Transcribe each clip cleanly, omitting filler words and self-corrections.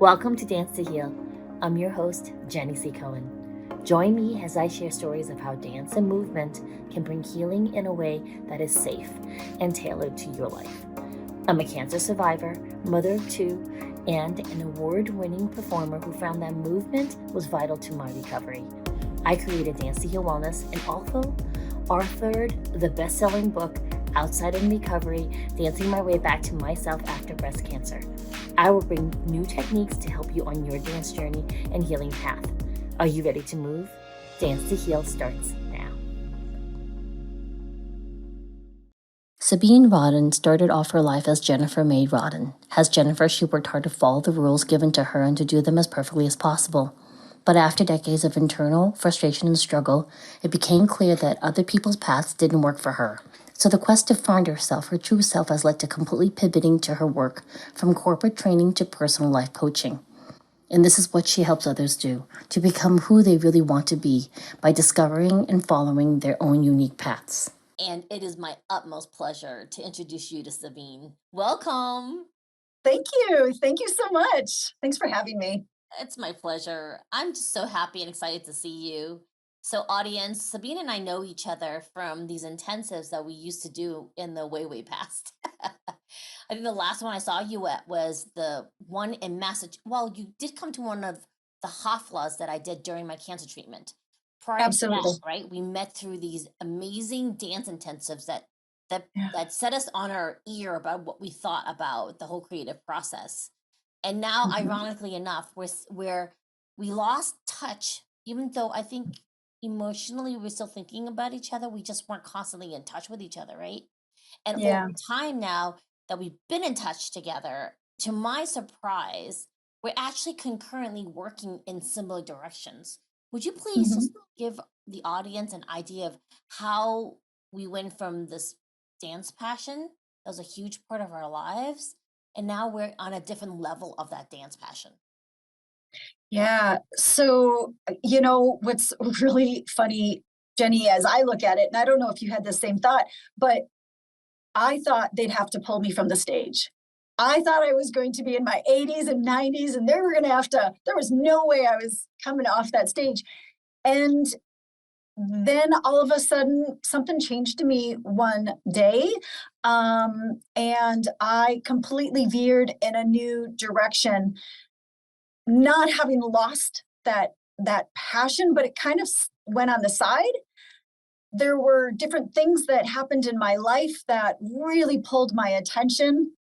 Welcome to Dance to Heal. I'm your host, Jenny C. Cohen. Join me as I share stories of how dance and movement can bring healing in a way that is safe and tailored to your life. I'm a cancer survivor, mother of two, and an award-winning performer who found that movement was vital to my recovery. I created Dance to Heal Wellness and also authored the best-selling book, Outside in Recovery, Dancing My Way Back to Myself After Breast Cancer. I will bring new techniques to help you on your dance journey and healing path. Are you ready to move? Dance to Heal starts now. Sabine Roden started off her life as Jennifer May Roden. As Jennifer, she worked hard to follow the rules given to her and to do them as perfectly as possible. But after decades of internal frustration and struggle, it became clear that other people's paths didn't work for her. So the quest to find herself, her true self, has led to completely pivoting to her work, from corporate training to personal life coaching. And this is what she helps others do, to become who they really want to be by discovering and following their own unique paths. And it is my utmost pleasure to introduce you to Sabine. Welcome. Thank you. Thank you so much. Thanks for having me. It's my pleasure. I'm just so happy and excited to see you. So, audience, Sabine and I know each other from these intensives that we used to do in the way past. I think the last one I saw you at was the one in Massachusetts. Well, you did come to one of the Haflas that I did during my cancer treatment. Prior to Absolutely. that, right? We met through these amazing dance intensives that Yeah. set us on our ear about what we thought about the whole creative process. And now, Mhm. ironically enough, where we lost touch, even though I think emotionally we're still thinking about each other, we just weren't constantly in touch with each other, right? And Yeah. over time now that we've been in touch together, to my surprise, we're actually concurrently working in similar directions. Would you please Mhm. just give the audience an idea of how we went from this dance passion that was a huge part of our lives, and now we're on a different level of that dance passion? Yeah. So, what's really funny, Jenny, as I look at it, and I don't know if you had the same thought, but I thought they'd have to pull me from the stage. I thought I was going to be in my 80s and 90s, and they were going to have to, there was no way I was coming off that stage. And then all of a sudden, something changed to me one day, and I completely veered in a new direction, not having lost that passion, but it kind of went on the side. There were different things that happened in my life that really pulled my attention.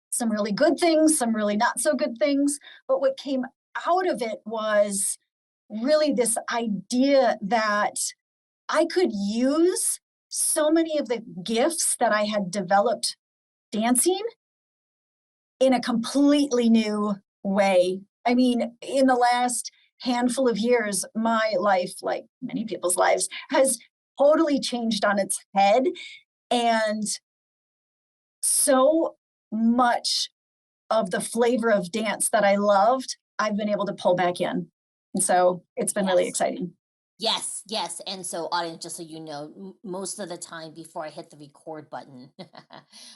Some really good things, some really not so good things. But what came out of it was really this idea that I could use so many of the gifts that I had developed dancing in a completely new way. I mean, in the last handful of years, my life, like many people's lives, has totally changed on its head. And so much of the flavor of dance that I loved, I've been able to pull back in. And so it's been really Yes. exciting. Yes, yes. And so, audience, just so you know, most of the time before I hit the record button,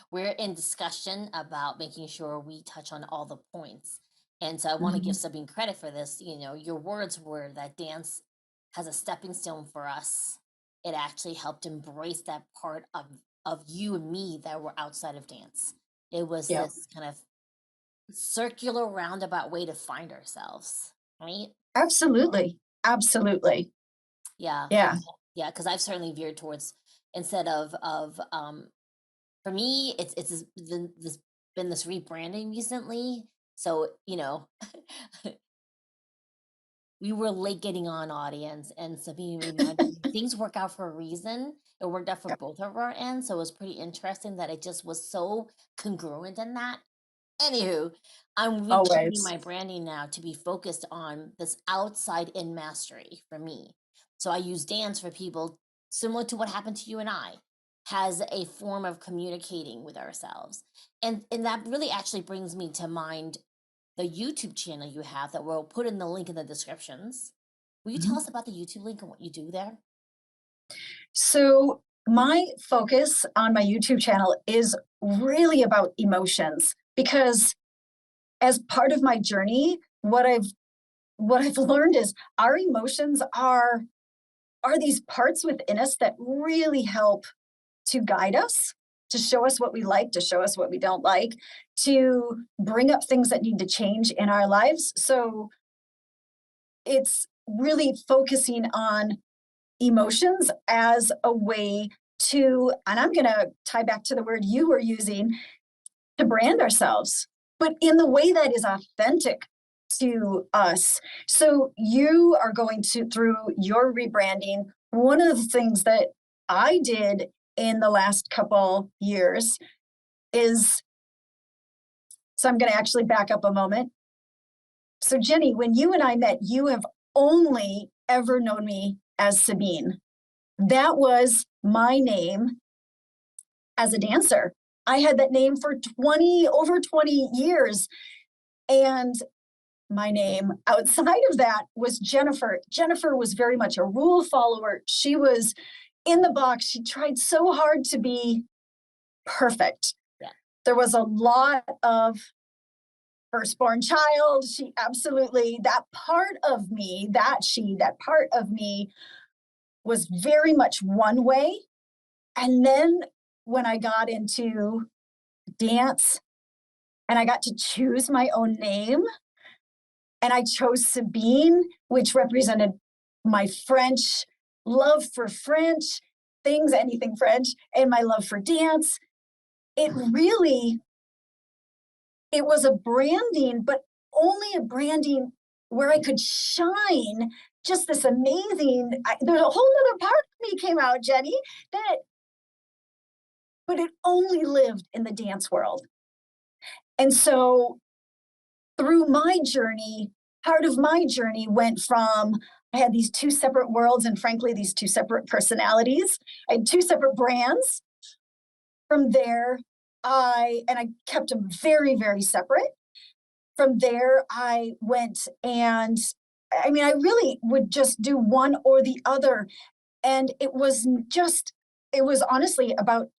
we're in discussion about making sure we touch on all the points. And so, I want to give Mhm. Sabine credit for this. You know, your words were that dance has a stepping stone for us. It actually helped embrace that part of you and me that were outside of dance. It was Yeah, this kind of circular roundabout way to find ourselves, right? absolutely. Absolutely. Yeah, Yeah. yeah, because I've certainly veered towards, instead of for me, it's been this rebranding recently. So, we were late getting on, audience, and Sabine reminded me things work out for a reason. It worked out for Yeah. both of our ends, so it was pretty interesting that it just was so congruent in that. Anywho, I'm rechanging Always. my branding now to be focused on this outside in mastery for me. So I use dance for people, similar to what happened to you and I, has a form of communicating with ourselves. And that really actually brings me to mind the YouTube channel you have that we'll put in the link in the descriptions. Will you tell Mhm. us about the YouTube link and what you do there? So, my focus on my YouTube channel is really about emotions because as part of my journey, what I've learned is our emotions are these parts within us that really help to guide us, to show us what we like, to show us what we don't like, to bring up things that need to change in our lives. So it's really focusing on emotions as a way to, and I'm going to tie back to the word you were using, to brand ourselves, but in the way that is authentic to us. So you are going through your rebranding. One of the things that I did in the last couple years is, so I'm going to actually back up a moment. So Jenny, when you and I met, you have only ever known me as Sabine. That was my name as a dancer. I had that name for over 20 years. And my name outside of that was Jennifer. Jennifer was very much a rule follower. She was in the box. She tried so hard to be perfect. Yeah. There was a lot of firstborn child. She absolutely, that part of me was very much one way. And then when I got into dance and I got to choose my own name, and I chose Sabine, which represented my French love for French things, anything French, and my love for dance. It was a branding, but only a branding where I could shine just this amazing, there's a whole other part of me came out, Jenny, but it only lived in the dance world. And so through my journey, part of my journey went from, I had these two separate worlds and frankly, these two separate personalities. I had two separate brands. From there, I kept them very, very separate. From there, I went and, I really would just do one or the other. And it was honestly about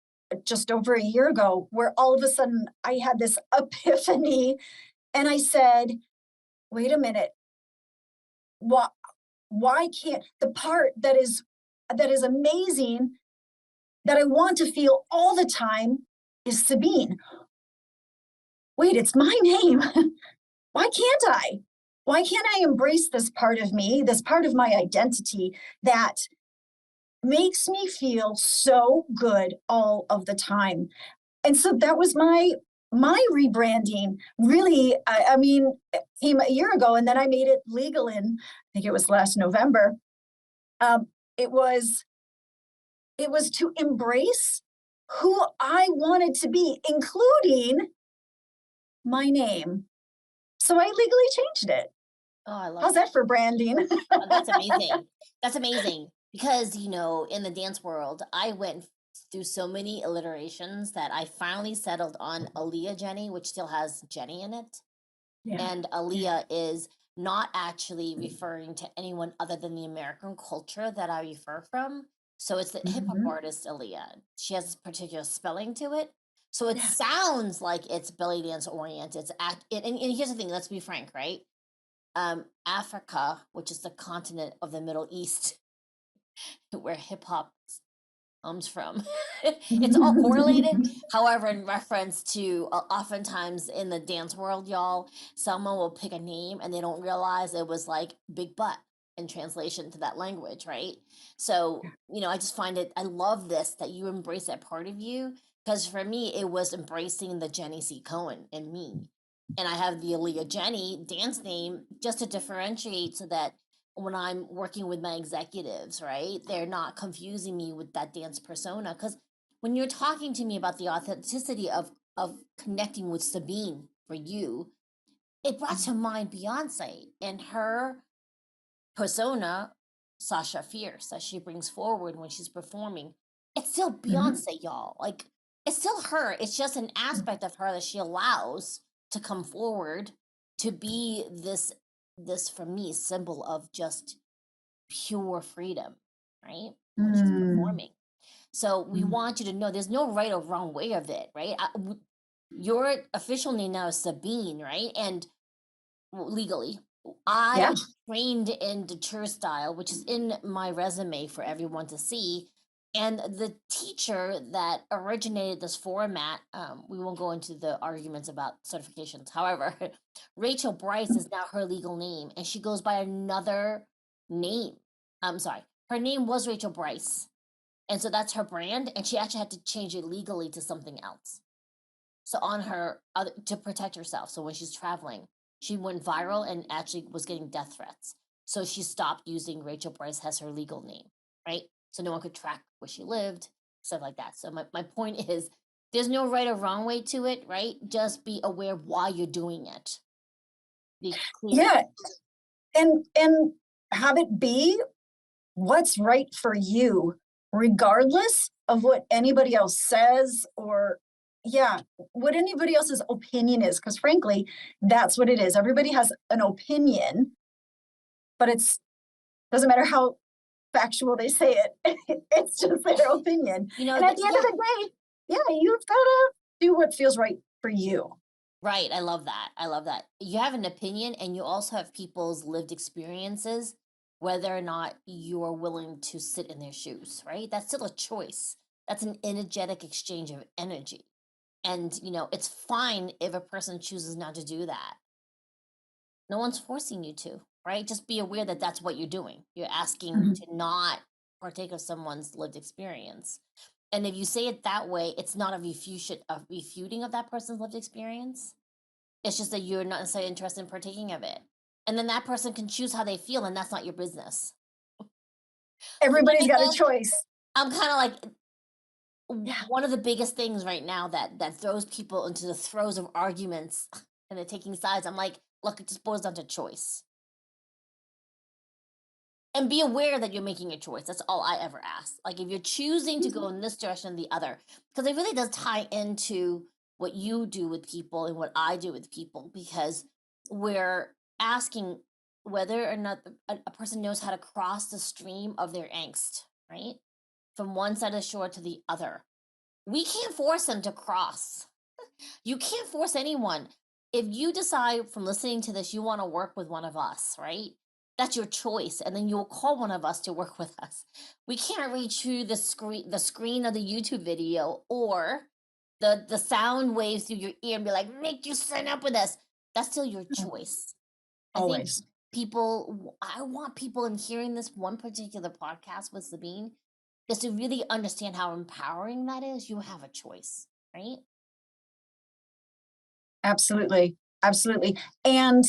just over a year ago where all of a sudden I had this epiphany and I said, wait a minute, why can't the part that is amazing, that I want to feel all the time, is Sabine? Wait, it's my name. Why can't I? Why can't I embrace this part of me, this part of my identity that makes me feel so good all of the time? And so that was my rebranding. Really, it came a year ago, and then I made it legal in, I think it was last November. It was to embrace who I wanted to be, including my name. So I legally changed it. Oh, I love How's that for branding? Oh, that's amazing. That's amazing. Because, in the dance world, I went through so many alliterations that I finally settled on Aaliyah Jenny, which still has Jenny in it. Yeah. And Aaliyah is not actually referring to anyone other than the American culture that I refer from. So it's the hip hop artist Aaliyah. She has this particular spelling to it. So it sounds like it's belly dance oriented. And here's the thing, let's be frank, right? Africa, which is the continent of the Middle East, where hip hop comes from. It's all correlated. However, in reference to oftentimes in the dance world, y'all, someone will pick a name and they don't realize it was like big butt in translation to that language, right? So, I just find it, I love this that you embrace that part of you. Because for me, it was embracing the Jenny C. Cohen in me. And I have the Aaliyah Jenny dance name just to differentiate so that when I'm working with my executives, right, they're not confusing me with that dance persona. Because when you're talking to me about the authenticity of connecting with Sabine for you, it brought to mind Beyonce and her persona, Sasha Fierce, that she brings forward when she's performing. It's still Beyonce, y'all. Like, it's still her. It's just an aspect of her that she allows to come forward to be this for me symbol of just pure freedom, right? When she's performing. So we want you to know there's no right or wrong way of it, right? Your official name now is Sabine, right? And legally, I Yeah. trained in the tour style, which is in my resume for everyone to see. And the teacher that originated this format, we won't go into the arguments about certifications. However, Rachel Bryce is now her legal name, and she goes by another name. I'm sorry, her name was Rachel Bryce, and so that's her brand, and she actually had to change it legally to something else. So on her to protect herself. So when she's traveling, she went viral and actually was getting death threats. So she stopped using Rachel Bryce as her legal name, right? So no one could track where she lived, stuff like that. So my point is there's no right or wrong way to it, right? Just be aware why you're doing it. Be clear. Yeah. And have it be what's right for you, regardless of what anybody else says or what anybody else's opinion is. Because frankly, that's what it is. Everybody has an opinion, but it's doesn't matter how factual they say it. It's just their opinion. You know, And at the end of the day, you've got to do what feels right for you. right. I love that. I love that. You have an opinion and you also have people's lived experiences, whether or not you're willing to sit in their shoes, right? That's still a choice. That's an energetic exchange of energy. And, it's fine if a person chooses not to do that. No one's forcing you to, right? Just be aware that that's what you're doing. You're asking to not partake of someone's lived experience. And if you say it that way, it's not a refuting of that person's lived experience. It's just that you're not necessarily interested in partaking of it. And then that person can choose how they feel, and that's not your business. Everybody's got a choice. I'm kind of like, Yeah. one of the biggest things right now that throws people into the throes of arguments and they're taking sides. I'm like, look, it just boils down to choice. And be aware that you're making a choice. That's all I ever ask. Like, if you're choosing to go in this direction or the other, because it really does tie into what you do with people and what I do with people, because we're asking whether or not a person knows how to cross the stream of their angst, right? From one side of the shore to the other. We can't force them to cross. You can't force anyone. If you decide from listening to this, you want to work with one of us, right? That's your choice. And then you'll call one of us to work with us. We can't reach through the screen of the YouTube video or the sound waves through your ear and be like, make you sign up with us. That's still your choice. Always. I want people in hearing this one particular podcast with Sabine is to really understand how empowering that is. You have a choice, right? Absolutely. Absolutely. And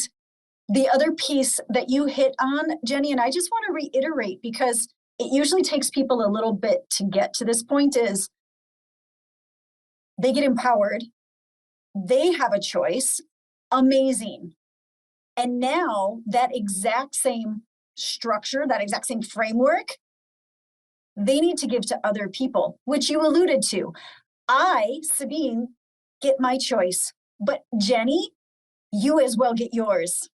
the other piece that you hit on, Jenny, and I just want to reiterate because it usually takes people a little bit to get to this point, is they get empowered, they have a choice, amazing. And now that exact same structure, that exact same framework, they need to give to other people, which you alluded to. I, Sabine, get my choice, but Jenny, you as well get yours.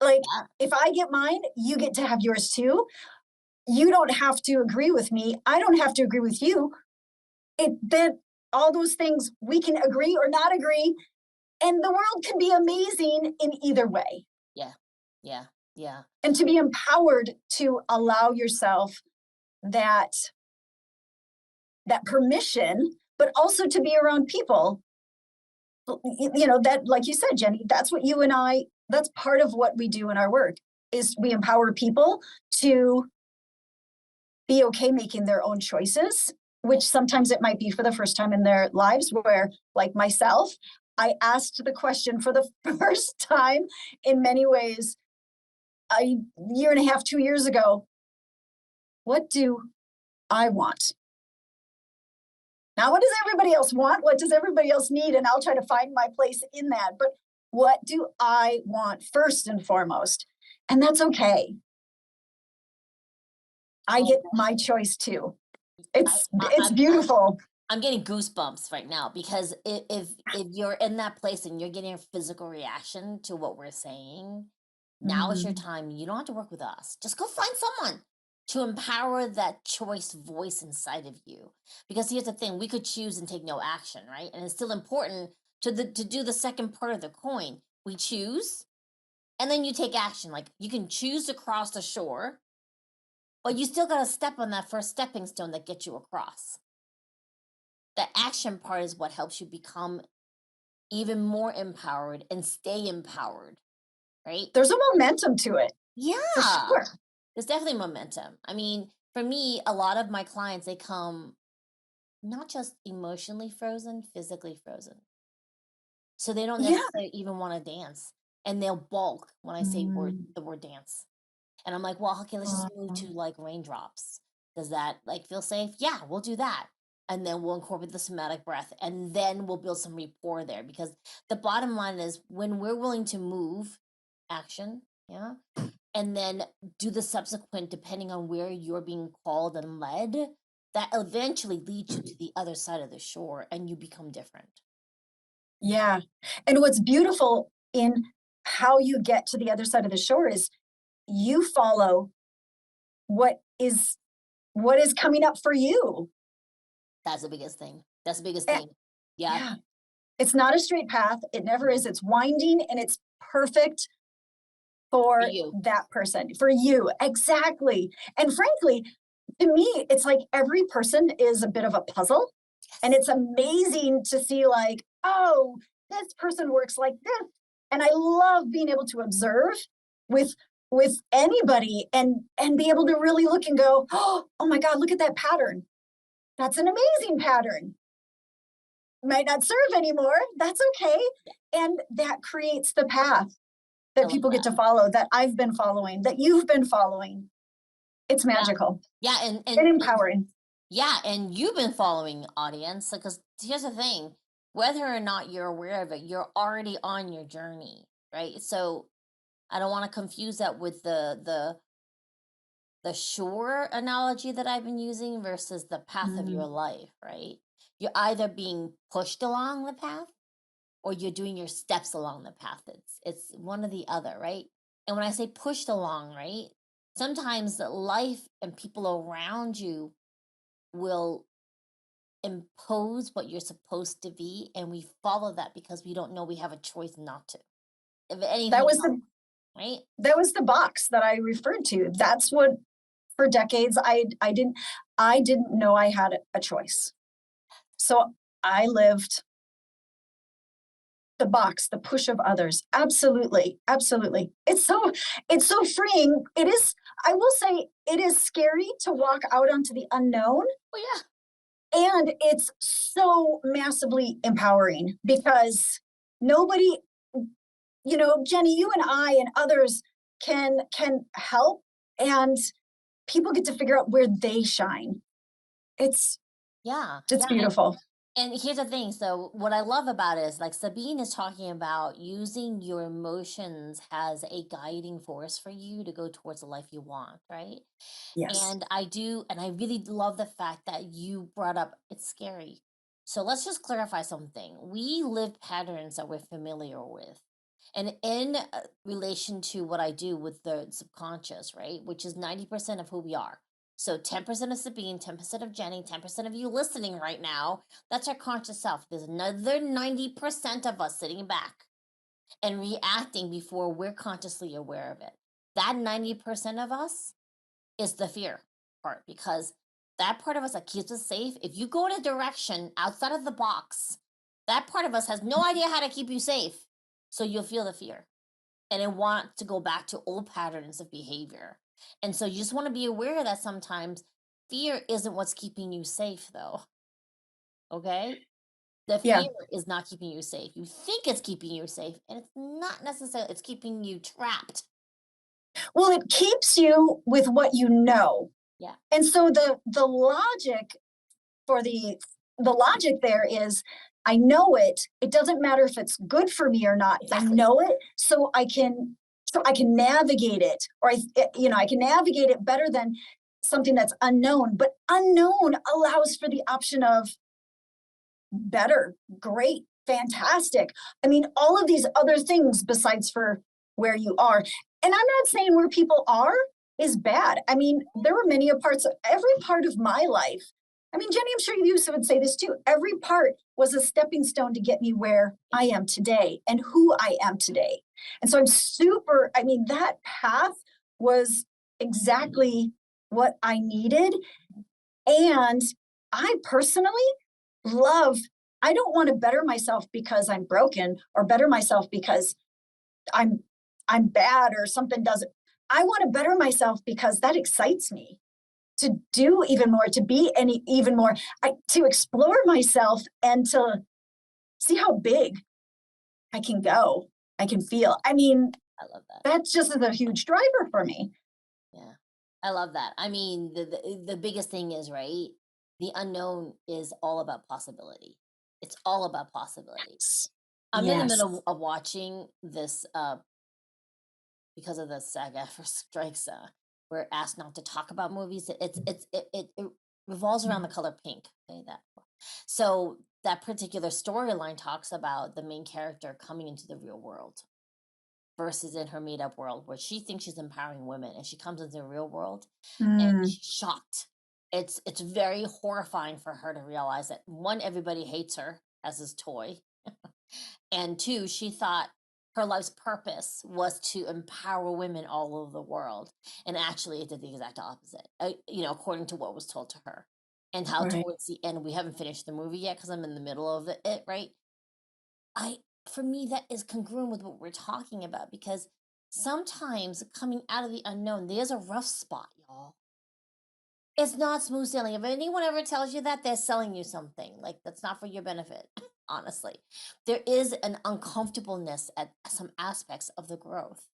Like, if I get mine, you get to have yours too. You don't have to agree with me. I don't have to agree with you. Then all those things we can agree or not agree, and the world can be amazing in either way. Yeah. Yeah. Yeah. And to be empowered to allow yourself that permission, but also to be around people. That, like you said, Jenny, that's what you and I, that's part of what we do in our work, is we empower people to be okay making their own choices, which sometimes it might be for the first time in their lives, where, like myself, I asked the question for the first time in many ways a year and a half, 2 years ago, what do I want? Now, what does everybody else want? What does everybody else need? And I'll try to find my place in that. But what do I want first and foremost? And that's okay. I get my choice too. It's beautiful. I'm getting goosebumps right now because if you're in that place and you're getting a physical reaction to what we're saying, now is your time. You don't have to work with us. Just go find someone. to empower that choice voice inside of you. Because here's the thing, we could choose and take no action, right? And it's still important to do the second part of the coin. We choose, and then you take action. Like, you can choose to cross the shore, but you still got to step on that first stepping stone that gets you across. The action part is what helps you become even more empowered and stay empowered, right? There's a momentum to it. Yeah, for sure. There's definitely momentum. I mean, for me, a lot of my clients, they come not just emotionally frozen, physically frozen. So they don't Yeah. necessarily even want to dance, and they'll balk when I say the word dance. And I'm like, well, okay, let's just move to like raindrops. Does that like feel safe? Yeah, we'll do that. And then we'll incorporate the somatic breath, and then we'll build some rapport there, because the bottom line is, when we're willing to move, action, yeah, and then do the subsequent depending on where you're being called and led, that eventually leads you to the other side of the shore, and you become different. Yeah. And what's beautiful in how you get to the other side of the shore is you follow what is coming up for you. That's the biggest thing. That's the biggest And- thing. Yeah. It's not a straight path. It never is. It's winding, and it's perfect for you. that person, for you. Exactly. And frankly, to me, it's like every person is a bit of a puzzle. And it's amazing to see, like, oh, this person works like this. And I love being able to observe with anybody and be able to really look and go, oh my God, look at that pattern. That's an amazing pattern. Might not serve anymore. That's okay. And that creates the path that people get to follow, that I've been following, that you've been following. It's magical. Yeah, and empowering. Yeah, and you've been following, audience, because here's the thing, whether or not you're aware of it, you're already on your journey, right? So I don't want to confuse that with the shore analogy that I've been using versus the path of your life, right? You're either being pushed along the path, or you're doing your steps along the path. It's one or the other, right? And when I say pushed along, right, sometimes the life and people around you will impose what you're supposed to be, and we follow that because we don't know we have a choice not to. If anything, That was right? That was the box that I referred to. That's what, for decades, I didn't know I had a choice. So I lived the box, the push of others. Absolutely. Absolutely. It's so freeing. It is, I will say, it is scary to walk out onto the unknown. Oh yeah. And it's so massively empowering, because nobody, Jenny, you and I and others can help, and people get to figure out where they shine. It's beautiful. And here's the thing. So what I love about it is, like, Sabine is talking about using your emotions as a guiding force for you to go towards the life you want, right? Yes. And I really love the fact that you brought up it's scary. So let's just clarify something. We live patterns that we're familiar with. And in relation to what I do with the subconscious, right, which is 90% of who we are. So 10% of Sabine, 10% of Jenny, 10% of you listening right now, that's our conscious self. There's another 90% of us sitting back and reacting before we're consciously aware of it. That 90% of us is the fear part, because that part of us that keeps us safe, if you go in a direction outside of the box, that part of us has no idea how to keep you safe. So you'll feel the fear, and it wants to go back to old patterns of behavior. And so you just want to be aware that sometimes fear isn't what's keeping you safe, though. Okay? The fear is not keeping you safe. You think it's keeping you safe, and it's not necessarily. It's keeping you trapped. Well, it keeps you with what you know. Yeah. And so the logic for the logic there is, I know it. It doesn't matter if it's good for me or not. Exactly. I know it, so I can navigate it, or I can navigate it better than something that's unknown. But unknown allows for the option of better, great, fantastic. I mean, all of these other things besides for where you are. And I'm not saying where people are is bad. I mean, there were many parts of every part of my life. I mean, Jenny, I'm sure you would say this too. Every part was a stepping stone to get me where I am today and who I am today. And so I mean, that path was exactly what I needed. And I personally love, I don't want to better myself because I'm broken or better myself because I'm I'm bad or something doesn't. I want to better myself because that excites me to do even more, to be any even more, to explore myself and to see how big I can go, I can feel. I mean, I love that. that just is a huge driver for me. Yeah. I love that. I mean, the biggest thing is, right? The unknown is all about possibility. It's all about possibility. I'm in the Yes. middle of watching this because of the SAG-AFTRA strikes. We're asked not to talk about movies. It revolves around the color pink. Okay, that. So that particular storyline talks about the main character coming into the real world versus in her made up world where she thinks she's empowering women and she comes into the real world and Mm, she's shocked. It's very horrifying for her to realize that one, everybody hates her as his toy, and two, she thought her life's purpose was to empower women all over the world, and actually it did the exact opposite, according to what was told to her. And how right. towards the end, we haven't finished the movie yet because I'm in the middle of it, right? I For me, that is congruent with what we're talking about, because sometimes coming out of the unknown, there's a rough spot, y'all. It's not smooth sailing. If anyone ever tells you that, they're selling you something. Like, that's not for your benefit, honestly. There is an uncomfortableness at some aspects of the growth.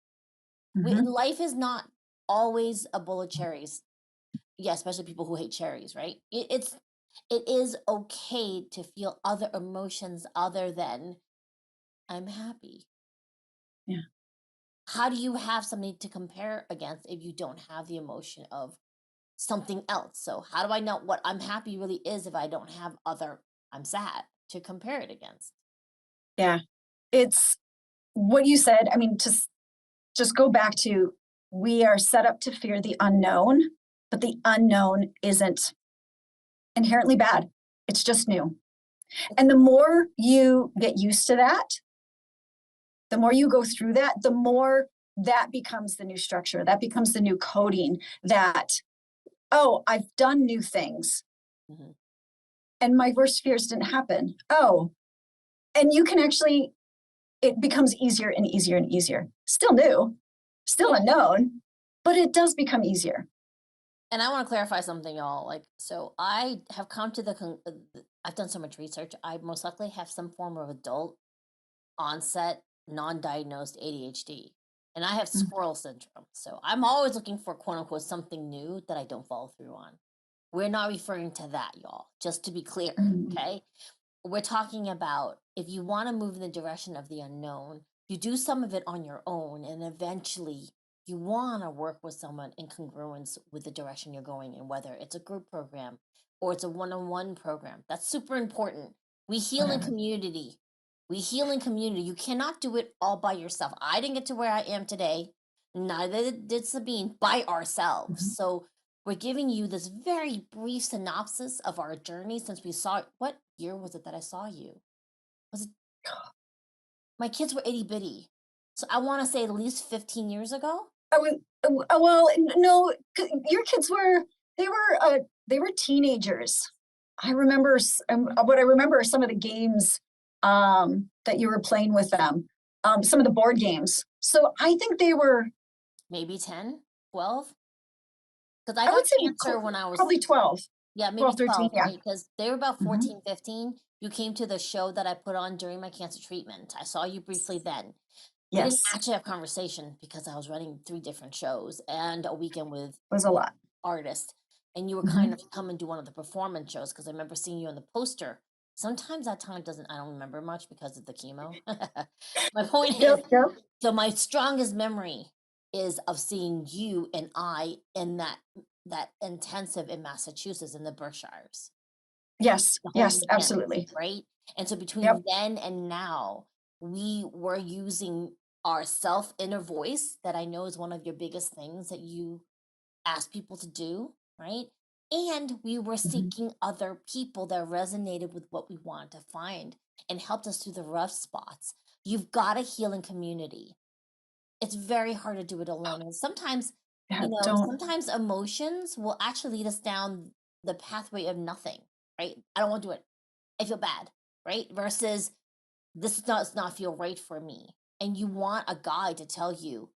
Mhm. Life is not always a bowl of cherries. Yeah, especially people who hate cherries, right? It is okay to feel other emotions other than I'm happy. Yeah. How do you have something to compare against if you don't have the emotion of something else? So how do I know what I'm happy really is if I don't have other I'm sad to compare it against? Yeah. It's what you said. I mean, just go back to, we are set up to fear the unknown, but the unknown isn't inherently bad. It's just new. And the more you get used to that, the more you go through that, the more that becomes the new structure. That becomes the new coding that, oh, I've done new things Mhm. and my worst fears didn't happen. Oh, and you can actually, it becomes easier and easier and easier. Still new, still Yeah. unknown, but it does become easier. And I want to clarify something, y'all. Like, so I have come to I've done so much research. I most likely have some form of adult onset, non-diagnosed ADHD. And I have Mm. squirrel syndrome. So I'm always looking for quote unquote something new that I don't follow through on. We're not referring to that, y'all, just to be clear. Mm. Okay. We're talking about if you want to move in the direction of the unknown, you do some of it on your own, and eventually you want to work with someone in congruence with the direction you're going in, whether it's a group program or it's a one-on-one program. That's super important. We heal in Whatever. community. We heal in community. You cannot do it all by yourself. I didn't get to where I am today. Neither did Sabine, by ourselves. Mhm. So we're giving you this very brief synopsis of our journey since we saw what year was it that I saw you? Was it my kids were itty bitty. So I want to say at least 15 years ago. Well, no, your kids were, they were, they were teenagers. I remember, what I remember are some of the games that you were playing with them, some of the board games. So I think they were, Maybe 10, 12. Because I I would got say cancer when I was, probably 12, yeah, maybe 12, 13. 12, Yeah. right? Because they were about Hmm. 14, 15. You came to the show that I put on during my cancer treatment. I saw you briefly then. We didn't Yes, actually have conversation because I was running 3 different shows and a weekend with was a lot. artists, and you were kind Hmm. of come and do one of the performance shows because I remember seeing you on the poster. Sometimes that time doesn't I don't remember much because of the chemo. My point is, Yep, yep. so my strongest memory is of seeing you and I in that intensive in Massachusetts in the Berkshires, Yes, the whole yes, weekend, absolutely. right? And so between Yep. then and now, we were using our self inner voice that I know is one of your biggest things that you asked people to do, right? And we were seeking other people that resonated with what we wanted to find and helped us through the rough spots. You've got to heal in community. It's very hard to do it alone. And sometimes, Yeah, don't. sometimes emotions will actually lead us down the pathway of nothing, right? I don't want to do it. I feel bad, right? Versus this does not feel right for me. And you want a guide to tell you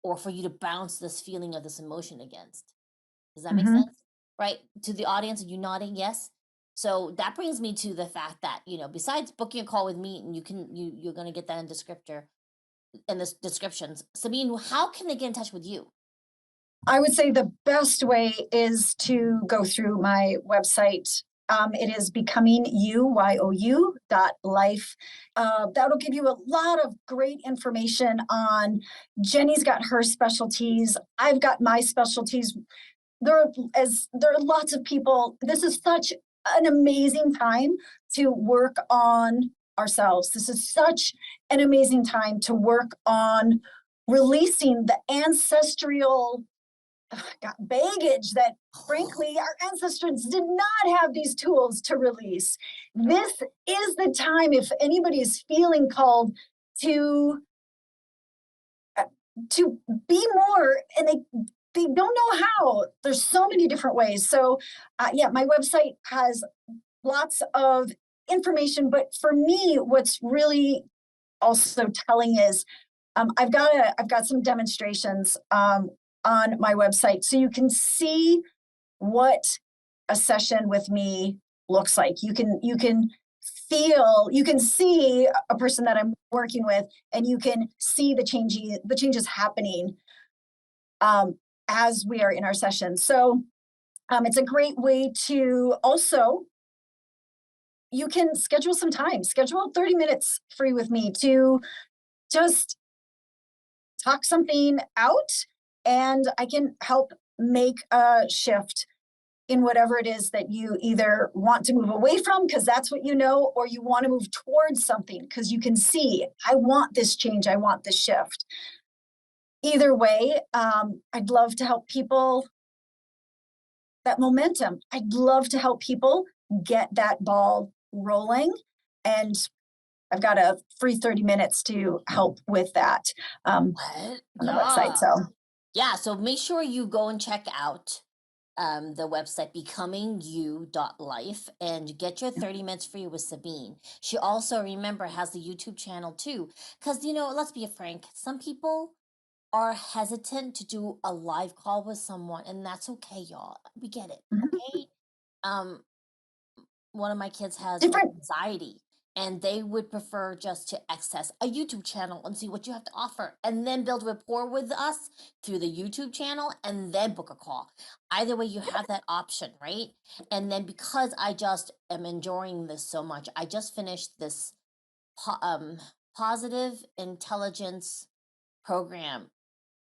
or for you to bounce this feeling of this emotion against. Does that make Mhm. sense? Right? To the audience, are you nodding yes? So that brings me to the fact that, besides booking a call with me, and you're going to get that in the descriptions. Sabine, how can they get in touch with you? I would say the best way is to go through my website. It is becomingyou.life. That'll give you a lot of great information on. Jenny's got her specialties. I've got my specialties. There are lots of people. This is such an amazing time to work on ourselves. This is such an amazing time to work on releasing the ancestral baggage that frankly our ancestors did not have these tools to release. This is the time, if anybody is feeling called to be more, and they don't know how. There's so many different ways. So yeah, my website has lots of information, but for me what's really also telling is I've got some demonstrations on my website, so you can see what a session with me looks like. You can see a person that I'm working with, and you can see the changes happening as we are in our session. So it's a great way to also, you can schedule some time, schedule 30 minutes free with me to just talk something out, and I can help make a shift in whatever it is that you either want to move away from because that's what you know, or you want to move towards something because you can see, I want this change, I want this shift. Either way, I'd love to help people, that momentum. I'd love to help people get that ball rolling. And I've got a free 30 minutes to help with that on the website. So make sure you go and check out the website becomingyou.life and get your 30 minutes free with Sabine. She also, remember, has the YouTube channel too. Because, let's be frank, some people are hesitant to do a live call with someone, and that's okay, y'all. We get it. Okay. One of my kids has anxiety, and they would prefer just to access a YouTube channel and see what you have to offer, and then build rapport with us through the YouTube channel, and then book a call. Either way, you have that option, right? And then because I just am enjoying this so much, I just finished this positive intelligence program,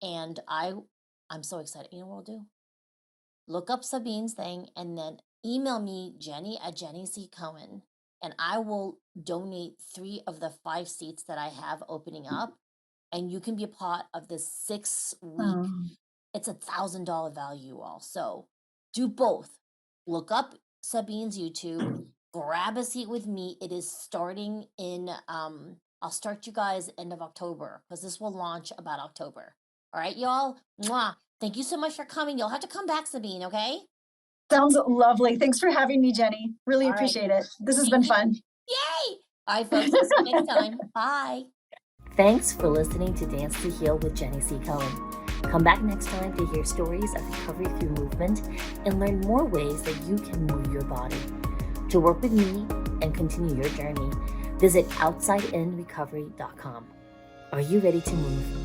and I'm so excited. You know what I'll do? Look up Sabine's thing and then email me, Jenny@JennyCCohen, and I will donate 3 of the 5 seats that I have opening up, and you can be a part of this 6-week. It's $1,000 value also. Do both. Look up Sabine's YouTube, grab a seat with me. It is starting in I'll start you guys end of October, because this will launch about October. All right, y'all. Mwah. Thank you so much for coming. You'll have to come back, Sabine, okay? Sounds lovely. Thanks for having me, Jenny. Really appreciate it. This has been fun. Yay! All right, folks. See you next time. Bye. Thanks for listening to Dance to Heal with Jenny C. Cohen. Come back next time to hear stories of recovery through movement and learn more ways that you can move your body. To work with me and continue your journey, visit OutsideInRecovery.com. Are you ready to move?